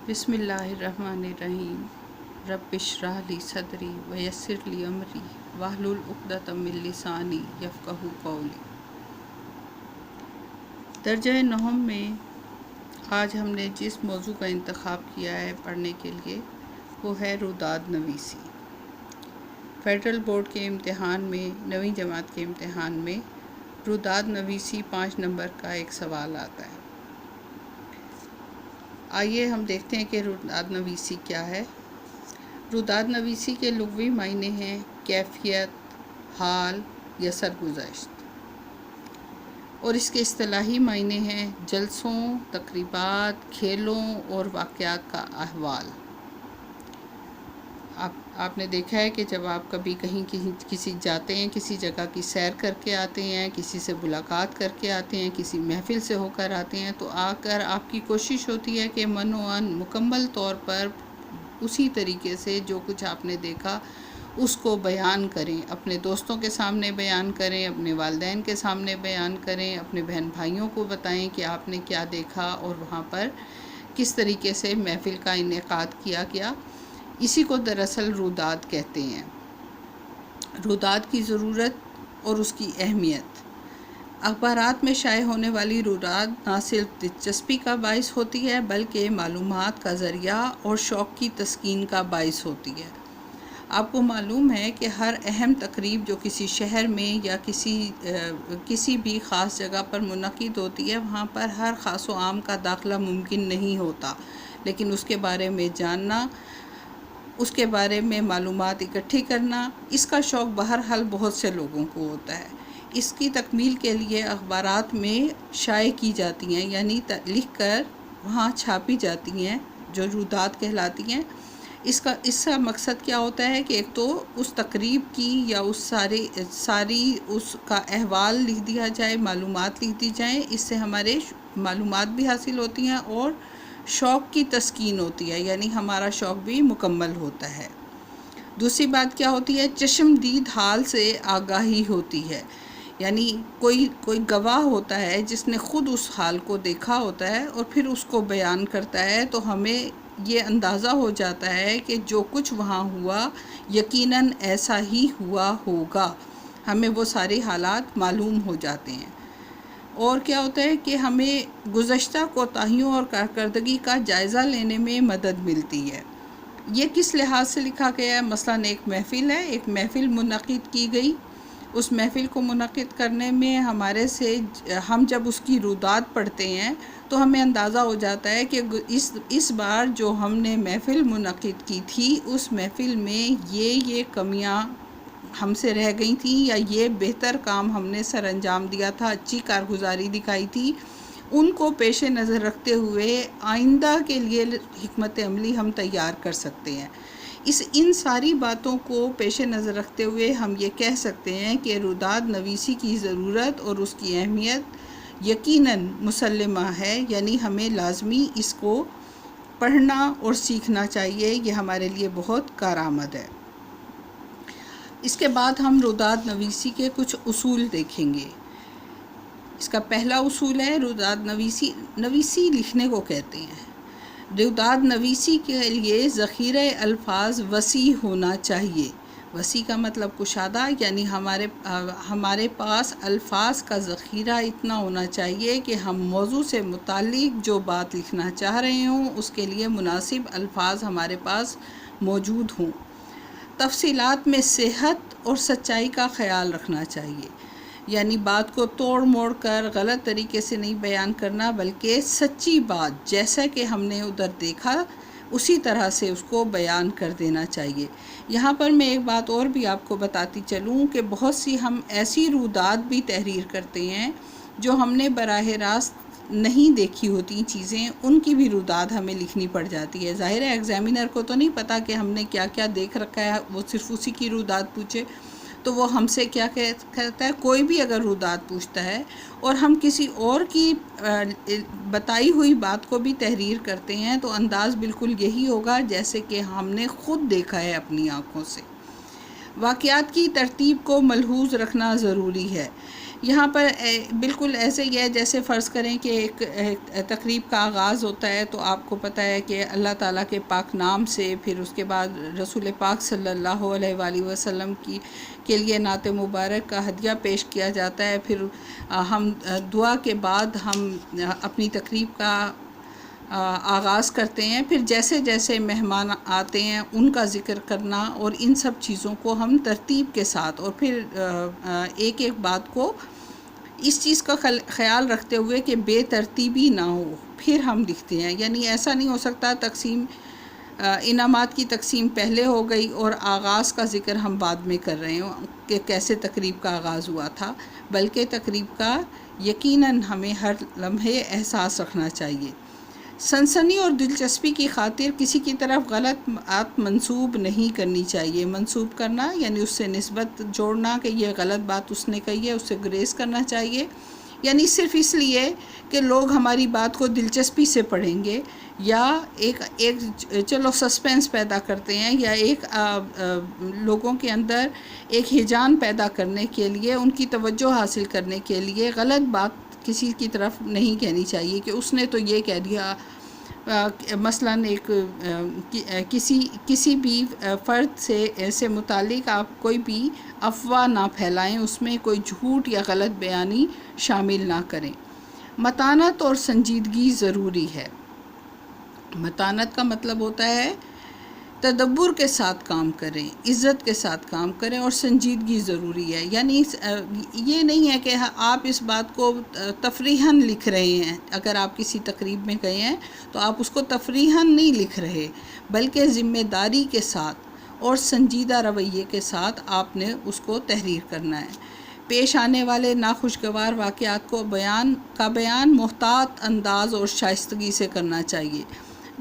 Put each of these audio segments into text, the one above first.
بسم اللہ الرحمن الرحیم رب اشرح لی صدری ویسر لی امری واحلل عقدۃ من لسانی یفقہوا قولی۔ درجہ نہم میں آج ہم نے جس موضوع کا انتخاب کیا ہے پڑھنے کے لیے وہ ہے روداد نویسی۔ فیڈرل بورڈ کے امتحان میں 9ویں جماعت کے امتحان میں روداد نویسی 5 نمبر کا ایک سوال آتا ہے۔ آئیے ہم دیکھتے ہیں کہ روداد نویسی کیا ہے۔ روداد نویسی کے لغوی معنی ہیں کیفیت، حال یا سرگزشت، اور اس کے اصطلاحی معنی ہیں جلسوں، تقریبات، کھیلوں اور واقعات کا احوال۔ آپ نے دیکھا ہے کہ جب آپ کبھی کہیں کسی جاتے ہیں، کسی جگہ کی سیر کر کے آتے ہیں، کسی سے ملاقات کر کے آتے ہیں، کسی محفل سے ہو کر آتے ہیں، تو آ کر آپ کی کوشش ہوتی ہے کہ من و عن مکمل طور پر اسی طریقے سے جو کچھ آپ نے دیکھا اس کو بیان کریں، اپنے دوستوں کے سامنے بیان کریں، اپنے والدین کے سامنے بیان کریں، اپنے بہن بھائیوں کو بتائیں کہ آپ نے کیا دیکھا اور وہاں پر کس طریقے سے محفل کا انعقاد کیا گیا۔ اسی کو دراصل روداد کہتے ہیں۔ روداد کی ضرورت اور اس کی اہمیت۔ اخبارات میں شائع ہونے والی روداد نہ صرف دلچسپی کا باعث ہوتی ہے بلکہ معلومات کا ذریعہ اور شوق کی تسکین کا باعث ہوتی ہے۔ آپ کو معلوم ہے کہ ہر اہم تقریب جو کسی شہر میں یا کسی بھی خاص جگہ پر منعقد ہوتی ہے، وہاں پر ہر خاص و عام کا داخلہ ممکن نہیں ہوتا، لیکن اس کے بارے میں جاننا، اس کے بارے میں معلومات اکٹھی کرنا، اس کا شوق بہرحال بہت سے لوگوں کو ہوتا ہے۔ اس کی تکمیل کے لیے اخبارات میں شائع کی جاتی ہیں، یعنی لکھ کر وہاں چھاپی جاتی ہیں جو روداد کہلاتی ہیں۔ اس کا مقصد کیا ہوتا ہے کہ ایک تو اس تقریب کی یا اس ساری اس کا احوال لکھ دیا جائے، معلومات لکھ دی جائیں، اس سے ہمارے معلومات بھی حاصل ہوتی ہیں اور شوق کی تسکین ہوتی ہے، یعنی ہمارا شوق بھی مکمل ہوتا ہے۔ دوسری بات کیا ہوتی ہے؟ چشمدید حال سے آگاہی ہوتی ہے، یعنی کوئی گواہ ہوتا ہے جس نے خود اس حال کو دیکھا ہوتا ہے اور پھر اس کو بیان کرتا ہے، تو ہمیں یہ اندازہ ہو جاتا ہے کہ جو کچھ وہاں ہوا یقیناً ایسا ہی ہوا ہوگا، ہمیں وہ سارے حالات معلوم ہو جاتے ہیں۔ اور کیا ہوتا ہے کہ ہمیں گزشتہ کوتاہیوں اور کارکردگی کا جائزہ لینے میں مدد ملتی ہے۔ یہ کس لحاظ سے لکھا گیا ہے؟ مثلاً ایک محفل ہے، ایک محفل منعقد کی گئی، اس محفل کو منعقد کرنے میں ہم جب اس کی روداد پڑھتے ہیں تو ہمیں اندازہ ہو جاتا ہے کہ اس بار جو ہم نے محفل منعقد کی تھی اس محفل میں یہ کمیاں ہم سے رہ گئی تھیں، یا یہ بہتر کام ہم نے سر انجام دیا تھا، اچھی کارگزاری دکھائی تھی، ان کو پیش نظر رکھتے ہوئے آئندہ کے لیے حکمت عملی ہم تیار کر سکتے ہیں۔ ان ساری باتوں کو پیش نظر رکھتے ہوئے ہم یہ کہہ سکتے ہیں کہ روداد نویسی کی ضرورت اور اس کی اہمیت یقیناً مسلمہ ہے، یعنی ہمیں لازمی اس کو پڑھنا اور سیکھنا چاہیے، یہ ہمارے لیے بہت کارآمد ہے۔ اس کے بعد ہم روداد نویسی کے کچھ اصول دیکھیں گے۔ اس کا پہلا اصول ہے روداد نویسی لکھنے کو کہتے ہیں۔ روداد نویسی کے لیے ذخیرہ الفاظ وسیع ہونا چاہیے۔ وسیع کا مطلب کشادہ، یعنی ہمارے پاس الفاظ کا ذخیرہ اتنا ہونا چاہیے کہ ہم موضوع سے متعلق جو بات لکھنا چاہ رہے ہوں اس کے لیے مناسب الفاظ ہمارے پاس موجود ہوں۔ تفصیلات میں صحت اور سچائی کا خیال رکھنا چاہیے، یعنی بات کو توڑ موڑ کر غلط طریقے سے نہیں بیان کرنا بلکہ سچی بات جیسا کہ ہم نے ادھر دیکھا اسی طرح سے اس کو بیان کر دینا چاہیے۔ یہاں پر میں ایک بات اور بھی آپ کو بتاتی چلوں کہ بہت سی ہم ایسی روداد بھی تحریر کرتے ہیں جو ہم نے براہ راست نہیں دیکھی ہوتی چیزیں، ان کی بھی روداد ہمیں لکھنی پڑ جاتی ہے۔ ظاہر ہے ایگزامینر کو تو نہیں پتہ کہ ہم نے کیا کیا دیکھ رکھا ہے، وہ صرف اسی کی روداد پوچھے تو وہ ہم سے کیا کہتا ہے۔ کوئی بھی اگر روداد پوچھتا ہے اور ہم کسی اور کی بتائی ہوئی بات کو بھی تحریر کرتے ہیں تو انداز بالکل یہی ہوگا جیسے کہ ہم نے خود دیکھا ہے اپنی آنکھوں سے۔ واقعات کی ترتیب کو ملحوظ رکھنا ضروری ہے، یہاں پر بالکل ایسے ہی ہے جیسے فرض کریں کہ ایک تقریب کا آغاز ہوتا ہے، تو آپ کو پتہ ہے کہ اللہ تعالیٰ کے پاک نام سے، پھر اس کے بعد رسول پاک صلی اللہ علیہ وآلہ وسلم کے لیے نعت مبارک کا ہدیہ پیش کیا جاتا ہے، پھر ہم دعا کے بعد ہم اپنی تقریب کا آغاز کرتے ہیں، پھر جیسے جیسے مہمان آتے ہیں ان کا ذکر کرنا، اور ان سب چیزوں کو ہم ترتیب کے ساتھ، اور پھر ایک ایک بات کو اس چیز کا خیال رکھتے ہوئے کہ بے ترتیبی نہ ہو، پھر ہم لکھتے ہیں۔ یعنی ایسا نہیں ہو سکتا انعامات کی تقسیم پہلے ہو گئی اور آغاز کا ذکر ہم بعد میں کر رہے ہوں کہ کیسے تقریب کا آغاز ہوا تھا، بلکہ تقریب کا یقیناً ہمیں ہر لمحے احساس رکھنا چاہیے۔ سنسنی اور دلچسپی کی خاطر کسی کی طرف غلط بات منسوب نہیں کرنی چاہیے۔ منسوب کرنا یعنی اس سے نسبت جوڑنا کہ یہ غلط بات اس نے کہی ہے، اس سے گریز کرنا چاہیے، یعنی صرف اس لیے کہ لوگ ہماری بات کو دلچسپی سے پڑھیں گے، یا ایک چلو سسپینس پیدا کرتے ہیں، یا ایک لوگوں کے اندر ایک ہیجان پیدا کرنے کے لیے، ان کی توجہ حاصل کرنے کے لیے غلط بات کسی کی طرف نہیں کہنی چاہیے کہ اس نے تو یہ کہہ دیا۔ مثلاً کسی بھی فرد سے متعلق آپ کوئی بھی افواہ نہ پھیلائیں، اس میں کوئی جھوٹ یا غلط بیانی شامل نہ کریں۔ متانت اور سنجیدگی ضروری ہے۔ متانت کا مطلب ہوتا ہے تدبر کے ساتھ کام کریں، عزت کے ساتھ کام کریں، اور سنجیدگی ضروری ہے۔ یعنی یہ نہیں ہے کہ آپ اس بات کو تفریحاً لکھ رہے ہیں، اگر آپ کسی تقریب میں گئے ہیں تو آپ اس کو تفریحاً نہیں لکھ رہے، بلکہ ذمہ داری کے ساتھ اور سنجیدہ رویے کے ساتھ آپ نے اس کو تحریر کرنا ہے۔ پیش آنے والے ناخوشگوار واقعات کو بیان محتاط انداز اور شائستگی سے کرنا چاہیے۔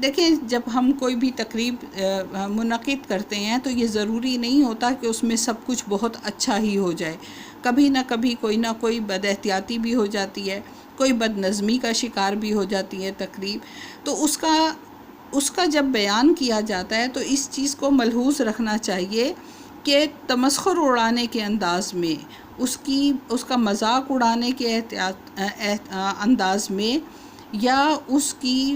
دیکھیں، جب ہم کوئی بھی تقریب منعقد کرتے ہیں تو یہ ضروری نہیں ہوتا کہ اس میں سب کچھ بہت اچھا ہی ہو جائے، کبھی نہ کوئی بد احتیاطی بھی ہو جاتی ہے، کوئی بد نظمی کا شکار بھی ہو جاتی ہے تقریب، تو اس کا جب بیان کیا جاتا ہے تو اس چیز کو ملحوظ رکھنا چاہیے کہ تمسخر اڑانے کے انداز میں، اس کا مذاق اڑانے کے انداز میں، یا اس کی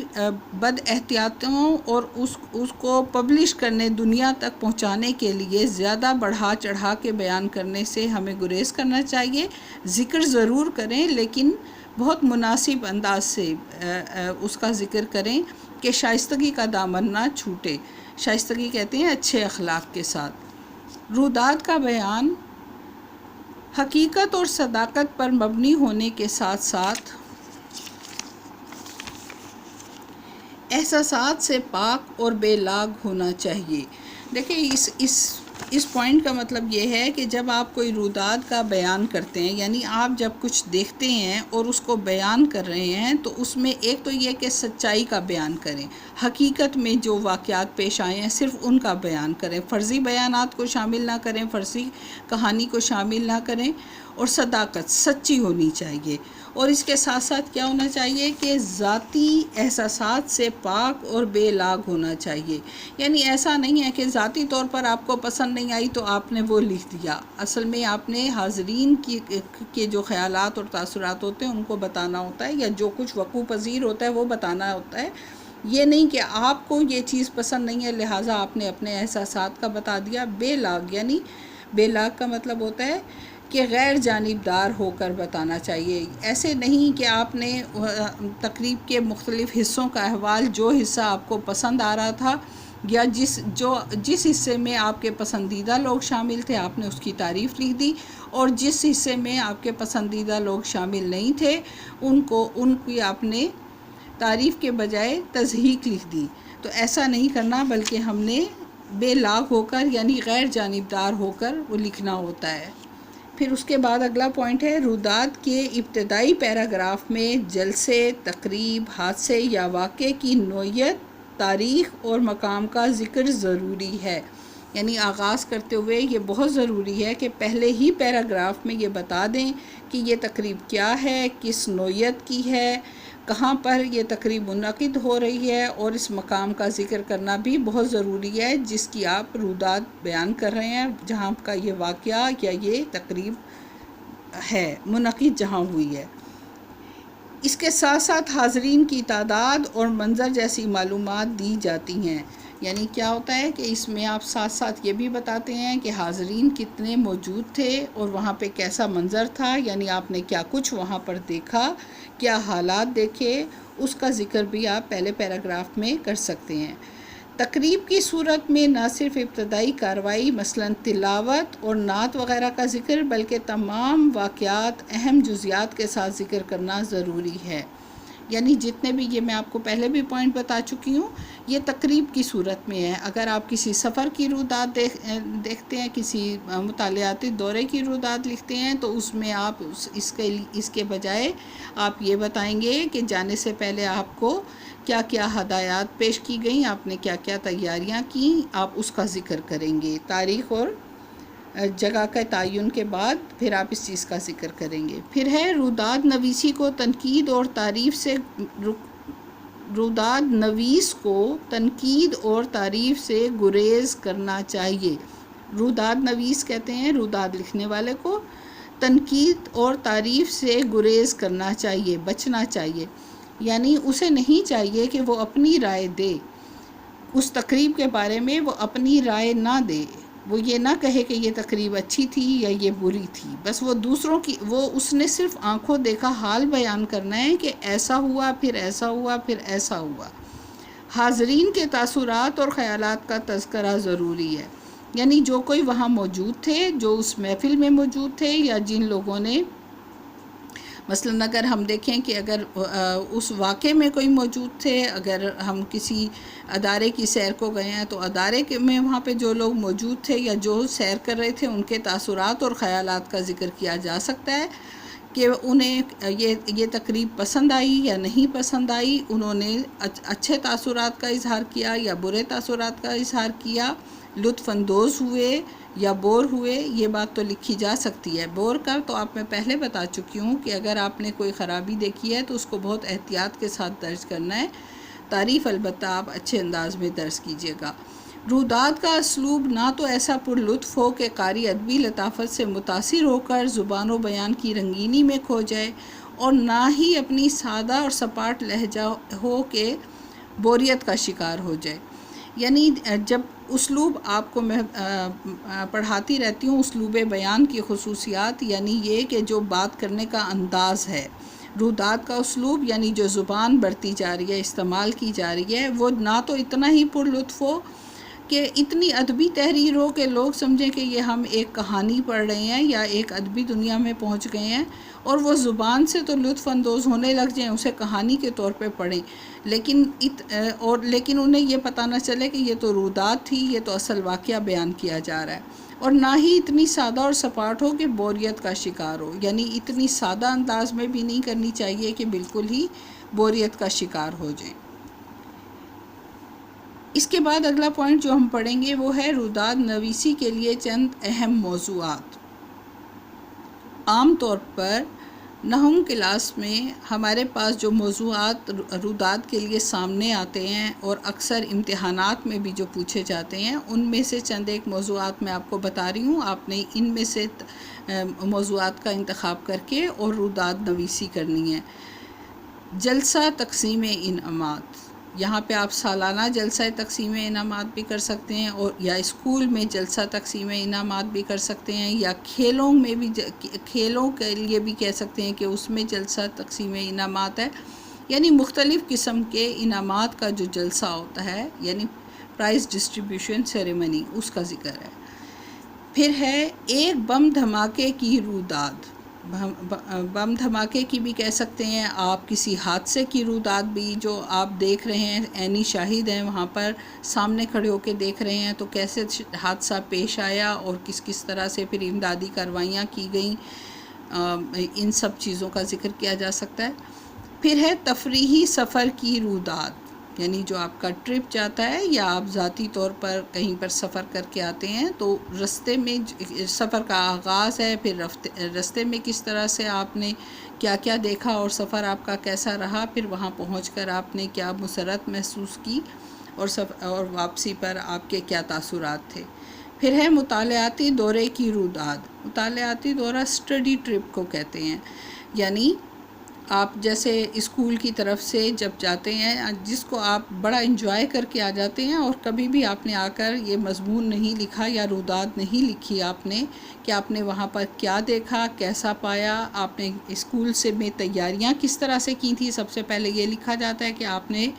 بد احتیاطیوں اور اس کو پبلش کرنے، دنیا تک پہنچانے کے لیے زیادہ بڑھا چڑھا کے بیان کرنے سے ہمیں گریز کرنا چاہیے۔ ذکر ضرور کریں، لیکن بہت مناسب انداز سے اس کا ذکر کریں کہ شائستگی کا دامن نہ چھوٹے۔ شائستگی کہتے ہیں اچھے اخلاق کے ساتھ۔ روداد کا بیان حقیقت اور صداقت پر مبنی ہونے کے ساتھ ساتھ احساسات سے پاک اور بے لاگ ہونا چاہیے۔ دیکھیں، اس پوائنٹ کا مطلب یہ ہے کہ جب آپ کوئی روداد کا بیان کرتے ہیں، یعنی آپ جب کچھ دیکھتے ہیں اور اس کو بیان کر رہے ہیں، تو اس میں ایک تو یہ کہ سچائی کا بیان کریں، حقیقت میں جو واقعات پیش آئے ہیں صرف ان کا بیان کریں، فرضی بیانات کو شامل نہ کریں، فرضی کہانی کو شامل نہ کریں، اور صداقت سچی ہونی چاہیے۔ اور اس کے ساتھ ساتھ کیا ہونا چاہیے کہ ذاتی احساسات سے پاک اور بے لاگ ہونا چاہیے۔ یعنی ایسا نہیں ہے کہ ذاتی طور پر آپ کو پسند نہیں آئی تو آپ نے وہ لکھ دیا، اصل میں آپ نے حاضرین کے جو خیالات اور تاثرات ہوتے ہیں ان کو بتانا ہوتا ہے، یا جو کچھ وقوع پذیر ہوتا ہے وہ بتانا ہوتا ہے۔ یہ نہیں کہ آپ کو یہ چیز پسند نہیں ہے لہٰذا آپ نے اپنے احساسات کا بتا دیا۔ بے لاگ، یعنی بے لاگ کا مطلب ہوتا ہے کہ غیر جانبدار ہو کر بتانا چاہیے۔ ایسے نہیں کہ آپ نے تقریب کے مختلف حصوں کا احوال، جو حصہ آپ کو پسند آ رہا تھا یا جس حصے میں آپ کے پسندیدہ لوگ شامل تھے آپ نے اس کی تعریف لکھ دی، اور جس حصے میں آپ کے پسندیدہ لوگ شامل نہیں تھے ان کی آپ نے تعریف کے بجائے تضحیک لکھ دی۔ تو ایسا نہیں کرنا، بلکہ ہم نے بے لاگ ہو کر، یعنی غیر جانبدار ہو کر وہ لکھنا ہوتا ہے۔ پھر اس کے بعد اگلا پوائنٹ ہے، روداد کے ابتدائی پیراگراف میں جلسے، تقریب، حادثے یا واقعے کی نوعیت، تاریخ اور مقام کا ذکر ضروری ہے۔ یعنی آغاز کرتے ہوئے یہ بہت ضروری ہے کہ پہلے ہی پیراگراف میں یہ بتا دیں کہ یہ تقریب کیا ہے، کس نوعیت کی ہے، کہاں پر یہ تقریب منعقد ہو رہی ہے، اور اس مقام کا ذکر کرنا بھی بہت ضروری ہے جس کی آپ روداد بیان کر رہے ہیں، جہاں کا یہ واقعہ یا یہ تقریب ہے منعقد جہاں ہوئی ہے۔ اس کے ساتھ ساتھ حاضرین کی تعداد اور منظر جیسی معلومات دی جاتی ہیں۔ یعنی کیا ہوتا ہے کہ اس میں آپ ساتھ ساتھ یہ بھی بتاتے ہیں کہ حاضرین کتنے موجود تھے اور وہاں پہ کیسا منظر تھا، یعنی آپ نے کیا کچھ وہاں پر دیکھا، کیا حالات دیکھے، اس کا ذکر بھی آپ پہلے پیراگراف میں کر سکتے ہیں۔ تقریب کی صورت میں نہ صرف ابتدائی کارروائی مثلاً تلاوت اور نعت وغیرہ کا ذکر، بلکہ تمام واقعات اہم جزیات کے ساتھ ذکر کرنا ضروری ہے۔ یعنی جتنے بھی، یہ میں آپ کو پہلے بھی پوائنٹ بتا چکی ہوں، یہ تقریب کی صورت میں ہے۔ اگر آپ کسی سفر کی رویداد دیکھتے ہیں، کسی مطالعاتی دورے کی رویداد لکھتے ہیں، تو اس میں آپ اس کے بجائے آپ یہ بتائیں گے کہ جانے سے پہلے آپ کو کیا کیا ہدایات پیش کی گئیں، آپ نے کیا کیا تیاریاں کیں، آپ اس کا ذکر کریں گے۔ تاریخ اور جگہ کا تعین کے بعد پھر آپ اس چیز کا ذکر کریں گے۔ پھر ہے رویداد نویسی کو تنقید اور تعریف سے رویداد نویس کو تنقید اور تعریف سے گریز کرنا چاہیے۔ رویداد نویس کہتے ہیں رویداد لکھنے والے کو، تنقید اور تعریف سے گریز کرنا چاہیے، بچنا چاہیے۔ یعنی اسے نہیں چاہیے کہ وہ اپنی رائے دے اس تقریب کے بارے میں، وہ اپنی رائے نہ دے، وہ یہ نہ کہے کہ یہ تقریب اچھی تھی یا یہ بری تھی، بس وہ دوسروں کی، اس نے صرف آنکھوں دیکھا حال بیان کرنا ہے کہ ایسا ہوا، پھر ایسا ہوا، پھر ایسا ہوا۔ حاضرین کے تاثرات اور خیالات کا تذکرہ ضروری ہے۔ یعنی جو کوئی وہاں موجود تھے، جو اس محفل میں موجود تھے، یا جن لوگوں نے مثلاً اگر ہم دیکھیں کہ اگر اس واقعے میں کوئی موجود تھے، اگر ہم کسی ادارے کی سیر کو گئے ہیں تو ادارے میں وہاں پہ جو لوگ موجود تھے یا جو سیر کر رہے تھے، ان کے تاثرات اور خیالات کا ذکر کیا جا سکتا ہے کہ انہیں یہ تقریب پسند آئی یا نہیں پسند آئی، انہوں نے اچھے تاثرات کا اظہار کیا یا برے تاثرات کا اظہار کیا، لطف اندوز ہوئے یا بور ہوئے، یہ بات تو لکھی جا سکتی ہے۔ بور کا تو آپ میں پہلے بتا چکی ہوں کہ اگر آپ نے کوئی خرابی دیکھی ہے تو اس کو بہت احتیاط کے ساتھ درج کرنا ہے، تعریف البتہ آپ اچھے انداز میں درج کیجیے گا۔ رویداد کا اسلوب نہ تو ایسا پر لطف ہو کہ قاری ادبی لطافت سے متاثر ہو کر زبان و بیان کی رنگینی میں کھو جائے، اور نہ ہی اپنی سادہ اور سپاٹ لہجہ ہو کہ بوریت کا شکار ہو جائے۔ یعنی جب اسلوب آپ کو میں پڑھاتی رہتی ہوں اسلوب بیان کی خصوصیات، یعنی یہ کہ جو بات کرنے کا انداز ہے، رویداد کا اسلوب یعنی جو زبان برتی جا رہی ہے، استعمال کی جا رہی ہے، وہ نہ تو اتنا ہی پر لطف ہو کہ اتنی ادبی تحریر ہو کہ لوگ سمجھیں کہ یہ ہم ایک کہانی پڑھ رہے ہیں یا ایک ادبی دنیا میں پہنچ گئے ہیں، اور وہ زبان سے تو لطف اندوز ہونے لگ جائیں، اسے کہانی کے طور پہ پڑھیں، لیکن انہیں یہ پتہ نہ چلے کہ یہ تو رویداد تھی، یہ تو اصل واقعہ بیان کیا جا رہا ہے۔ اور نہ ہی اتنی سادہ اور سپاٹ ہو کہ بوریت کا شکار ہو، یعنی اتنی سادہ انداز میں بھی نہیں کرنی چاہیے کہ بالکل ہی بوریت کا شکار ہو جائیں۔ اس کے بعد اگلا پوائنٹ جو ہم پڑھیں گے وہ ہے رویداد نویسی کے لیے چند اہم موضوعات۔ عام طور پر نہم کلاس میں ہمارے پاس جو موضوعات رویداد کے لیے سامنے آتے ہیں اور اکثر امتحانات میں بھی جو پوچھے جاتے ہیں، ان میں سے چند ایک موضوعات میں آپ کو بتا رہی ہوں، آپ نے ان میں سے موضوعات کا انتخاب کر کے اور رویداد نویسی کرنی ہے۔ جلسہ تقسیم انعامات، یہاں پہ آپ سالانہ جلسہ تقسیم انعامات بھی کر سکتے ہیں، اور یا اسکول میں جلسہ تقسیم انعامات بھی کر سکتے ہیں، یا کھیلوں میں بھی، کھیلوں کے لیے بھی کہہ سکتے ہیں کہ اس میں جلسہ تقسیم انعامات ہے۔ یعنی مختلف قسم کے انعامات کا جو جلسہ ہوتا ہے، یعنی پرائز ڈسٹریبیوشن سیریمنی، اس کا ذکر ہے۔ پھر ہے ایک بم دھماکے کی رویداد، بم دھماکے کی بھی کہہ سکتے ہیں آپ، کسی حادثے کی رویداد بھی جو آپ دیکھ رہے ہیں، عینی شاہد ہیں وہاں پر، سامنے کھڑے ہو کے دیکھ رہے ہیں، تو کیسے حادثہ پیش آیا اور کس طرح سے پھر امدادی کارروائیاں کی گئیں، ان سب چیزوں کا ذکر کیا جا سکتا ہے۔ پھر ہے تفریحی سفر کی رویداد، یعنی جو آپ کا ٹرپ جاتا ہے یا آپ ذاتی طور پر کہیں پر سفر کر کے آتے ہیں، تو رستے میں سفر کا آغاز ہے، پھر رستے میں کس طرح سے آپ نے کیا کیا دیکھا اور سفر آپ کا کیسا رہا، پھر وہاں پہنچ کر آپ نے کیا مسرت محسوس کی، اور واپسی پر آپ کے کیا تاثرات تھے۔ پھر ہے مطالعاتی دورے کی روداد۔ مطالعاتی دورہ اسٹڈی ٹرپ کو کہتے ہیں، یعنی آپ جیسے اسکول کی طرف سے جب جاتے ہیں جس کو آپ بڑا انجوائے کر کے آ جاتے ہیں، اور کبھی بھی آپ نے آ کر یہ مضمون نہیں لکھا یا روداد نہیں لکھی آپ نے کہ آپ نے وہاں پر کیا دیکھا، کیسا پایا، آپ نے اسکول سے میں تیاریاں کس طرح سے کی تھی۔ سب سے پہلے یہ لکھا جاتا ہے کہ آپ نے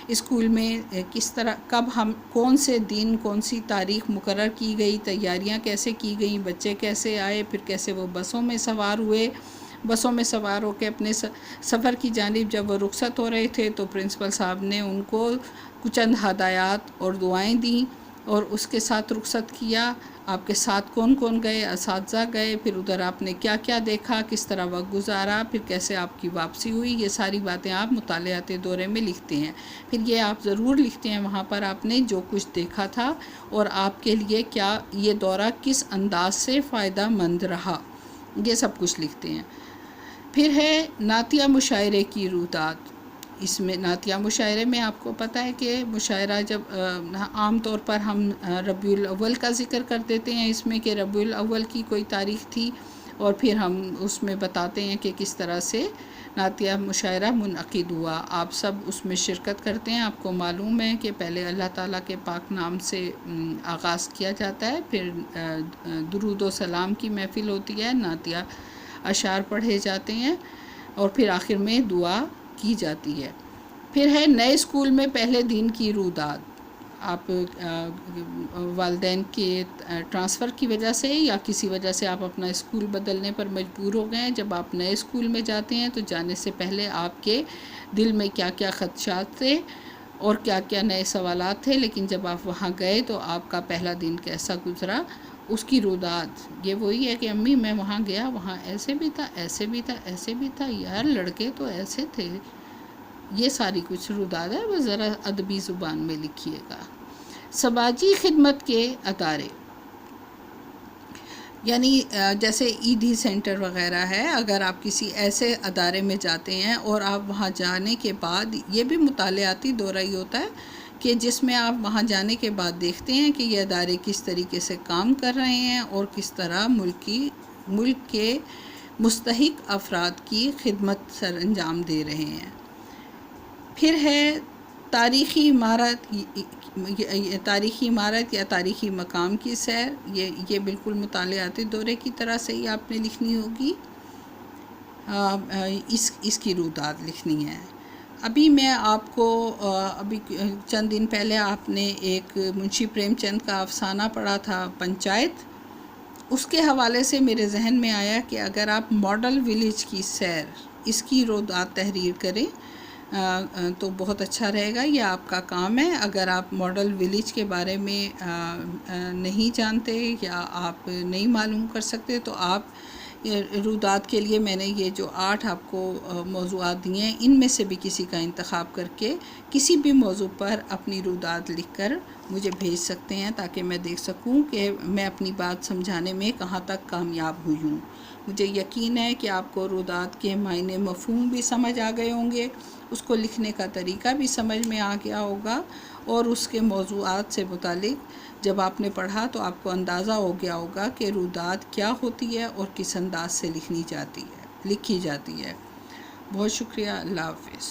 اسکول میں کس طرح، کب، کون سے دن، کون سی تاریخ مقرر کی گئی، تیاریاں کیسے کی گئیں، بچے کیسے آئے، پھر کیسے وہ بسوں میں سوار ہوئے، بسوں میں سوار ہو کے اپنے سفر کی جانب جب وہ رخصت ہو رہے تھے تو پرنسپل صاحب نے ان کو چند ہدایات اور دعائیں دیں اور اس کے ساتھ رخصت کیا۔ آپ کے ساتھ کون کون گئے، اساتذہ گئے، پھر ادھر آپ نے کیا کیا دیکھا، کس طرح وقت گزارا، پھر کیسے آپ کی واپسی ہوئی، یہ ساری باتیں آپ مطالعاتی دورے میں لکھتے ہیں۔ پھر یہ آپ ضرور لکھتے ہیں وہاں پر آپ نے جو کچھ دیکھا تھا اور آپ کے لیے کیا یہ دورہ کس انداز سے فائدہ مند رہا، یہ سب کچھ لکھتے ہیں۔ پھر ہے نعتیہ مشاعرے کی روداد۔ اس میں نعتیہ مشاعرے میں آپ کو پتہ ہے کہ مشاعرہ جب عام طور پر ہم ربیع الاول کا ذکر کر دیتے ہیں اس میں کہ ربیع الاول کی کوئی تاریخ تھی، اور پھر ہم اس میں بتاتے ہیں کہ کس طرح سے نعتیہ مشاعرہ منعقد ہوا۔ آپ سب اس میں شرکت کرتے ہیں۔ آپ کو معلوم ہے کہ پہلے اللہ تعالیٰ کے پاک نام سے آغاز کیا جاتا ہے، پھر درود و سلام کی محفل ہوتی ہے، نعتیہ اشعار پڑھے جاتے ہیں، اور پھر آخر میں دعا کی جاتی ہے۔ پھر ہے نئے اسکول میں پہلے دن کی روداد۔ آپ والدین کے ٹرانسفر کی وجہ سے یا کسی وجہ سے آپ اپنا اسکول بدلنے پر مجبور ہو گئے، جب آپ نئے اسکول میں جاتے ہیں تو جانے سے پہلے آپ کے دل میں کیا کیا خدشات تھے اور کیا کیا نئے سوالات تھے، لیکن جب آپ وہاں گئے تو آپ کا پہلا دن کیسا گزرا، اس کی روداد یہ وہی ہے کہ امی میں وہاں گیا، وہاں ایسے بھی تھا، ایسے بھی تھا، ایسے بھی تھا، یار لڑکے تو ایسے تھے۔ یہ ساری کچھ روداد ہے، وہ ذرا ادبی زبان میں لکھیے گا۔ سماجی خدمت کے ادارے، یعنی جیسے ایدھی سینٹر وغیرہ ہے، اگر آپ کسی ایسے ادارے میں جاتے ہیں اور آپ وہاں جانے کے بعد، یہ بھی مطالعاتی دورہ ہی ہوتا ہے کہ جس میں آپ وہاں جانے کے بعد دیکھتے ہیں کہ یہ ادارے کس طریقے سے کام کر رہے ہیں اور کس طرح ملک کے مستحق افراد کی خدمت سر انجام دے رہے ہیں۔ پھر ہے تاریخی عمارت یا تاریخی مقام کی سیر، یہ بالکل مطالعاتی دورے کی طرح سے ہی آپ نے لکھنی ہوگی، اس کی روداد لکھنی ہے۔ ابھی میں آپ کو ابھی چند دن پہلے آپ نے ایک منشی پریم چند کا افسانہ پڑھا تھا پنچایت، اس کے حوالے سے میرے ذہن میں آیا کہ اگر آپ ماڈل ولیج کی سیر، اس کی روداد تحریر کریں تو بہت اچھا رہے گا۔ یہ آپ کا کام ہے۔ اگر آپ ماڈل ولیج کے بارے میں نہیں جانتے یا آپ نہیں معلوم کر سکتے تو آپ روداد کے لیے میں نے یہ جو 8 آپ کو موضوعات دیے ہیں، ان میں سے بھی کسی کا انتخاب کر کے کسی بھی موضوع پر اپنی روداد لکھ کر مجھے بھیج سکتے ہیں تاکہ میں دیکھ سکوں کہ میں اپنی بات سمجھانے میں کہاں تک کامیاب ہوئی ہوں۔ مجھے یقین ہے کہ آپ کو روداد کے معنی مفہوم بھی سمجھ آ گئے ہوں گے، اس کو لکھنے کا طریقہ بھی سمجھ میں آ گیا ہوگا، اور اس کے موضوعات سے متعلق جب آپ نے پڑھا تو آپ کو اندازہ ہو گیا ہوگا کہ روداد کیا ہوتی ہے اور کس انداز سے لکھی جاتی ہے۔ بہت شکریہ، اللہ حافظ۔